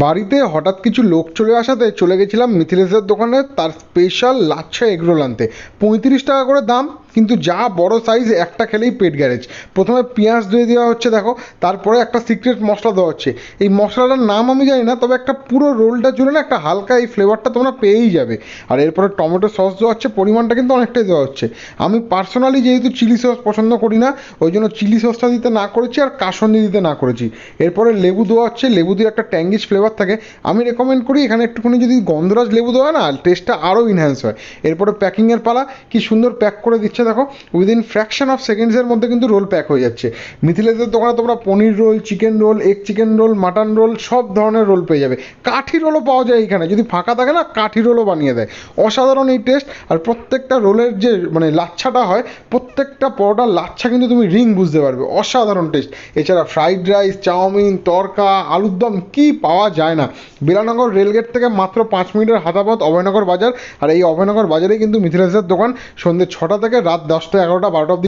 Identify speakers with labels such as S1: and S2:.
S1: বাড়িতে হঠাৎ কিছু লোক চলে আসাতে চলে গেছিলাম মিথিলেশের দোকানে তার স্পেশাল লাচ্ছা এগরোল আনতে। 35 টাকা করে দাম, কিন্তু যা বড় সাইজ, একটা খেলেই পেট গ্যারেজ। প্রথমে পেঁয়াজ দিয়ে দেওয়া হচ্ছে দেখো, তারপরে একটা সিক্রেট মশলা দেওয়া হচ্ছে। এই মশলাটার নাম আমি জানি না, তবে একটা পুরো রোলটা জুড়ে না একটা হালকা এই ফ্লেভারটা তোমরা পেয়েই যাবে। আর এরপরে টমেটো সস দেওয়া হচ্ছে, পরিমাণটা কিন্তু অনেকটাই দেওয়া হচ্ছে। আমি পার্সোনালি যেহেতু চিলি সস পছন্দ করি না, ওই জন্য চিলি সসটা দিতে না করেছি আর কাসন্দি দিতে না করেছি। এরপরে লেবু দেওয়া হচ্ছে, লেবু দিয়ে একটা ট্যাঙ্গিশ ফ্লেভার থাকে। আমি রেকমেন্ড করি এখানে একটুখানি যদি গন্ধরাজ লেবু দেওয়া না, টেস্টটা আরও ইনহ্যান্স হয়। এরপরে প্যাকিংয়ের পালা, কি সুন্দর প্যাক করে দিচ্ছে দেখো, উইদিন ফ্র্যাকশন অফ সেকেন্ডসের মধ্যে কিন্তু রোল প্যাক হয়ে যাচ্ছে। মিথিলেশের দোকানে তোমরা paneer roll, chicken roll, egg chicken roll, mutton roll, সব ধরনের রোল পেয়ে যাবে। কাঠি রোলও পাওয়া যায় এখানে, যদি ফাঁকা থাকে না কাঠি রোলও বানিয়ে দেয়। অসাধারণ এই টেস্ট। আর প্রত্যেকটা রোলের যে মানে লাচ্ছাটা হয়, প্রত্যেকটা পরোটার লাচ্ছা কিন্তু তুমি রিং বুঝতে পারবে, অসাধারণ টেস্ট। এছাড়া ফ্রাইড রাইস, চাউমিন, তড়কা, আলুর দম কি পাওয়া যায় না। বেলানগর রেলগেট থেকে মাত্র 5 মিনিটের হাঁটাপথ অভয়নগর বাজার। আর এই অভয়নগর বাজারেই কিন্তু মিথিলেশের দোকান। সন্ধ্যে 6টা থেকে রাত 10টা, 11টা, 12টা অবধি